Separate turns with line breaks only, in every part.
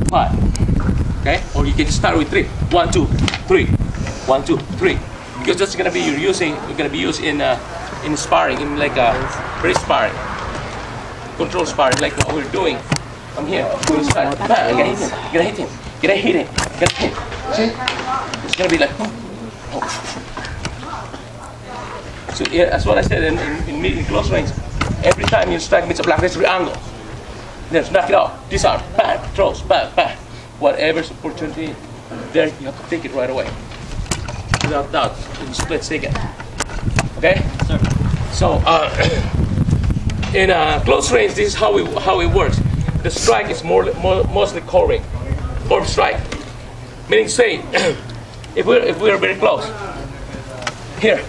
5. Okay? Or you can start with 3. 1, 2, 3. 1, 2, 3. Because that's gonna be you're gonna be used in sparring, in like a wrist sparring, control sparring, like what we're doing. I'm here. We're gonna start. Bam, I'm gonna hit him. Gonna hit him. Gonna hit him. See? It's gonna be like. Oh. So yeah, that's what I said in close range. Every time you strike, it's a black triangle. Then knock it out. Disarm. Bang. Throws. Bang. Bang. Whatever's opportunity there, you have to take it right away. Without doubt, in a split second. Okay? Sir. So in close range, this is how it works. The strike is mostly covering, or strike. Meaning, say, if we're very close, here,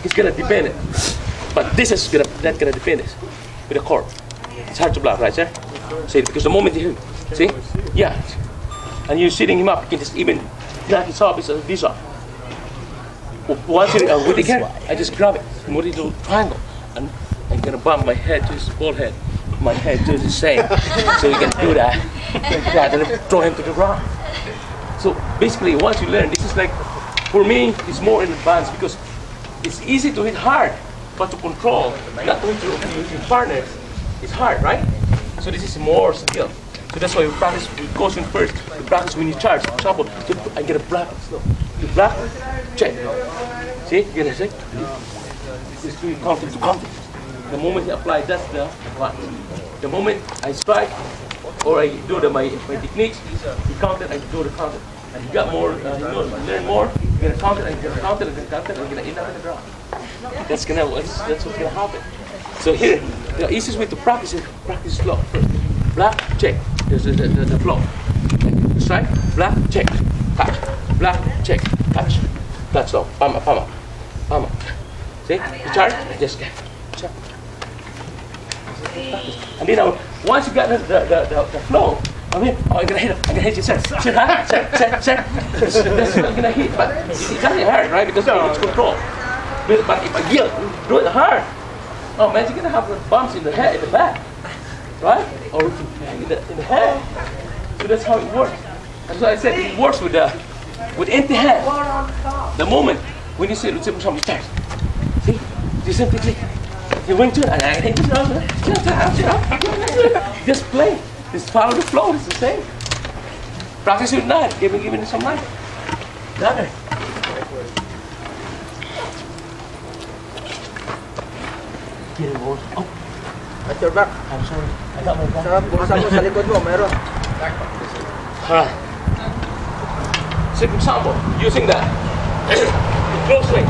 it's gonna depend it. But this is not gonna depend it with the cord. It's hard to block, right, sir? See, because the moment you see, yeah, and you're sitting him up, you can just even knock his off. It's this off. Once with the hand, I just grab it and put it into a triangle, and I'm gonna bump my head to his bald head. My head does the same, so you can do that, like that, and then throw him to the ground. So basically, once you learn, this is like, for me, it's more in advance because it's easy to hit hard, but to control, not to hit your partner, it's hard, right? So this is more skill. So that's why we practice with caution first. We practice when you charge. For example, I get a block. Slow. You block, check. See? You get a check? Just do counting to counting. The moment you apply, that's the one. The moment I strike, or I do my techniques, you count it, I do the counter. And you got more, learn more, you're gonna count it, and you're gonna count it, and you're gonna count it, and you're gonna end up in the ground. That's what's gonna happen. So here, the easiest way to practice is practice slow. Block, check. There's the flow. Strike, block, check, catch. Block, check, catch. That's slow. Palma, palma, palma. See? You charge, just check. And then once you got the flow, I'm here. Oh, I'm gonna hit him. I'm gonna hit you, sir. Sir, huh? Sir. That's not gonna hit, but it's doesn't hurt, right? Because it's control. But if I yell, do it hard. Oh man, you're gonna have bumps in the head, in the back, right? Or in the head. So that's how it works. That's why I said it works with empty hand. The moment when you say, let's say for somebody starts, see, you simply you went to it, and I hit you. Just play. Just follow the flow. It's the same. Practice with knife. Give it some knife. Dagger. Oh.
At your back.
I'm sorry. I got my back.
Sa bulsa mo, sa likod mo, meron.
So for example, using that close range,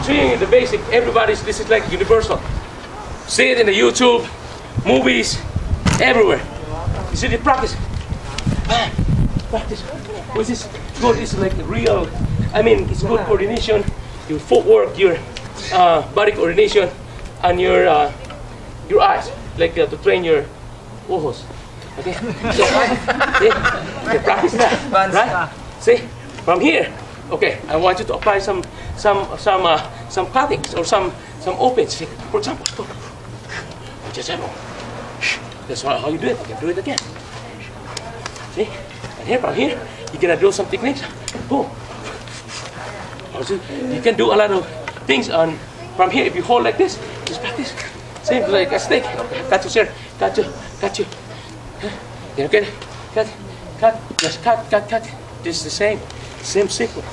seeing the basic, this is like universal. See it in the YouTube, movies, everywhere. You see the practice. Practice. Which is good, it's like real, it's good coordination, your footwork, your body coordination, and your eyes, like to train your ojos. Okay? So, okay, practice that, right? See, from here, okay, I want you to apply some cuttings or some opens. For example, that's how you do it. Okay, do it again. See, and here from here, you're gonna do some techniques. Boom. Also, you can do a lot of things on from here. If you hold like this, just practice. Same like a snake. Okay, cut you, sir. Cut you. You okay? Cut. Just cut. This is the same sequence.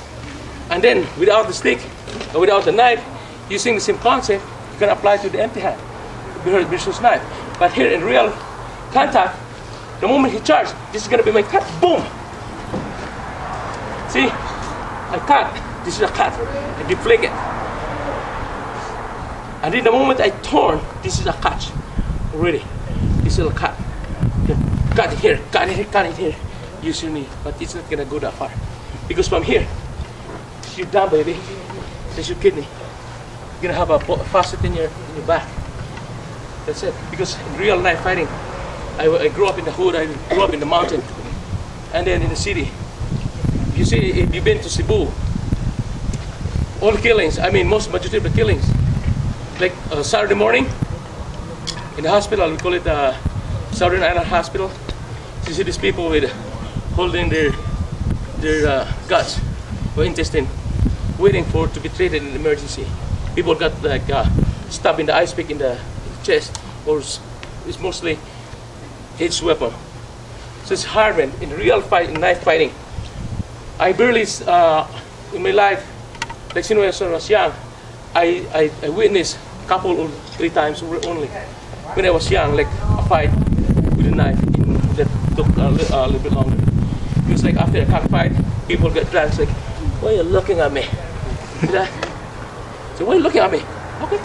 And then without the stick, or without the knife, using the same concept, you can apply to the empty hand versus knife. But here in real contact, the moment he charges, this is gonna be my cut. Boom. See, I cut. This is a cut. I deflect it. And then the moment I turn, this is a catch. Already, this is a cut. Cut it here, cut it here. Use your knee, but it's not gonna go that far. Because from here, you're down, baby. That's your kidney. You're gonna have a faucet in your back. That's it. Because in real life fighting, I grew up in the hood, I grew up in the mountain, and then in the city. You see, if you've been to Cebu, all killings, most majority of the killings, like Saturday morning, in the hospital, we call it Southern Island Hospital. You see these people with holding their guts or intestine, waiting for to be treated in emergency. People got like stabbed in the ice pick in the chest, or it's mostly edged weapon. So it's hard, man. In real fight, in knife fighting, I barely in my life, like since when I was young, I witnessed a couple or 3 times only. When I was young, like a fight with a knife that took a little bit longer. It was like after a cockfight, people get dragged. Like, why are you looking at me? So why are you looking at me? Okay.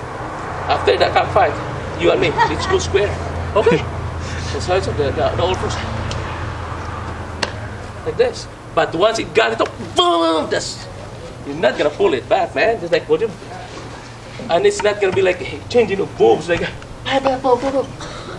After that cockfight, you and me, it's good square. Okay. That's how it's the old folks. Like this. But once it got it up, boom, you're not gonna pull it back, man. Just like boom. And it's not gonna be like changing the moves like boom, boom, boom.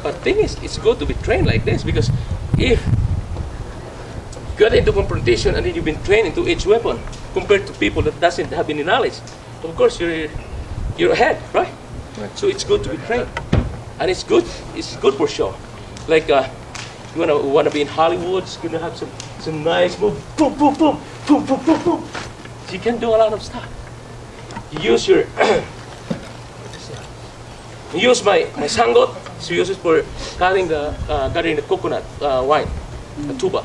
But the thing is, it's good to be trained like this, because if you get into confrontation and then you've been trained into each weapon compared to people that doesn't have any knowledge, of course you're ahead, right? So it's good to be trained, and it's good for show. Like you wanna be in Hollywood, it's gonna have some nice move, boom, boom, boom, boom, boom, boom, boom. So you can do a lot of stuff. You use your you use my sangot. So use it for cutting the coconut wine, the tuba.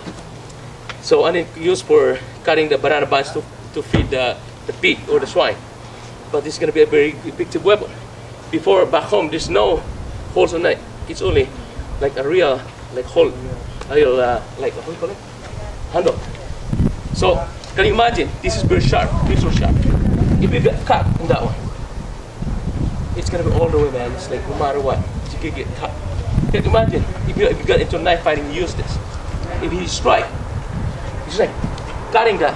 So and then use for cutting the banana buns to feed the pig or the swine. But this is gonna be a very effective weapon. Before back home, there's no holes on it. It's only like a real like hole, a real like what do you call it? Handle. So can you imagine? This is very sharp, razor sharp. If you get cut in that one, it's gonna be all the way, man. It's like no matter what, you can get cut. Can you imagine if you got into knife fighting, you use this. If you strike, it's like cutting the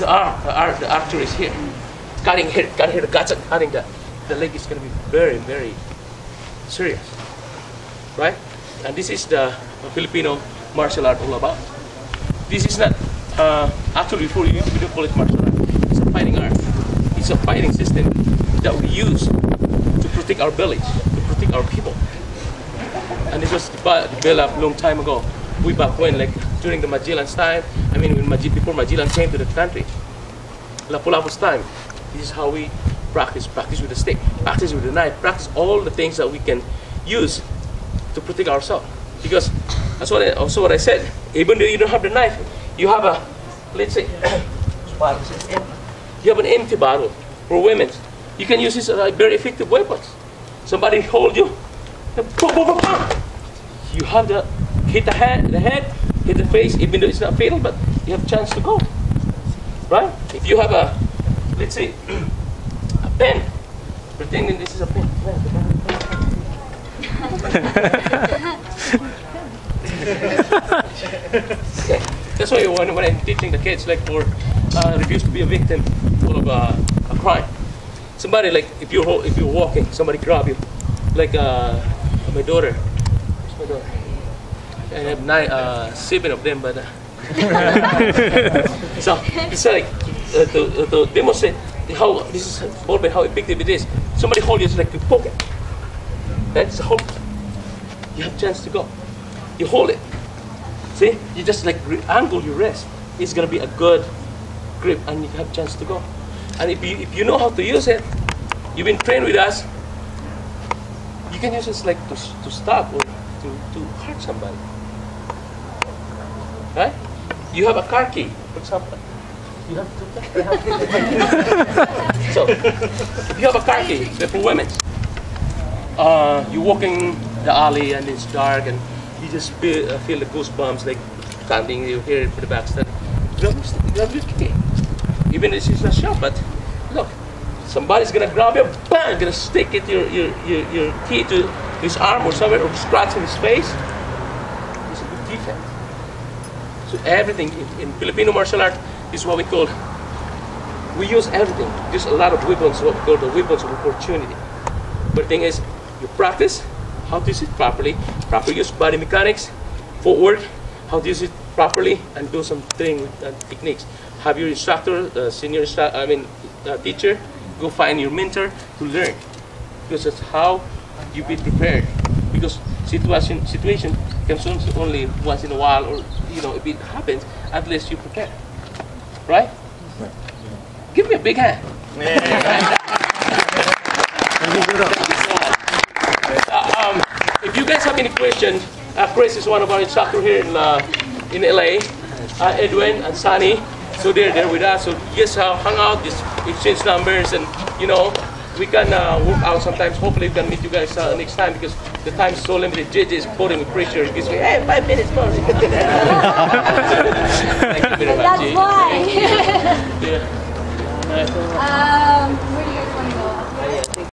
artery is here. Cutting the guts, and cutting the leg is gonna be very, very serious, right? And this is the Filipino martial art all about. This is not actually before we don't call it martial art. It's a fighting art. It's a fighting system that we use to protect our village, to protect our people. And it was developed a long time ago, way back when, like during the Magellan's time. I mean, before Magellan came to the country, Lapu-Lapu's time. This is how we practice with the stick, practice with the knife, practice all the things that we can use to protect ourselves. Because that's also what I said. Even though you don't have the knife, you have a, let's say, you have an empty bottle for women. You can use this as very effective weapons. Somebody hold you, you have to hit the head, hit the face, even though it's not fatal, but you have a chance to go, right? If you have a, let's say, a pen, pretending this is a pen. Okay. That's why when I'm teaching the kids, like for refuse to be a victim of a crime. Somebody like if you're walking, somebody grab you, like my daughter. Where's my daughter? I have 7 of them, but so it's like to demonstrate how this is how effective it is. Somebody hold you, it's like you poke it. That's the hold. You have a chance to go. You hold it. See, you just like angle your wrist. It's gonna be a good grip, and you have a chance to go. And if you know how to use it, you've been trained with us. You can use it like to stab or to hurt somebody. Right? You have a car key, for example. You have to. So, if you have a car key, for women, you're walking the alley and it's dark and you just feel the goosebumps, like standing, you hear it for the backstab. Grab your key. Even if it's not sharp, but look, somebody's gonna grab you, bang, gonna stick it your key to his arm or somewhere, or scratch in his face. It's a good defense. So everything in Filipino martial art is what we call. We use everything. There's a lot of weapons, what we call the weapons of opportunity. But the thing is, you practice how to use it properly, proper use body mechanics, footwork, how to use it properly, and do some training with techniques. Have your instructor, senior teacher, go find your mentor to learn, because that's how you be prepared. Because because situation comes only once in a while, or if it happens, at least you prepare, right? Give me a big hand. If you guys have any questions, Chris is one of our instructors here in LA. Edwin and Sunny, so they're there with us. So just hang out, just exchange numbers, and we can work out sometimes. Hopefully we can meet you guys next time, because the time is so limited. JJ is putting me pressure. He gives me, hey, 5 minutes more. Thank you very much.
That's why.
Yeah.
Where do you guys want to go?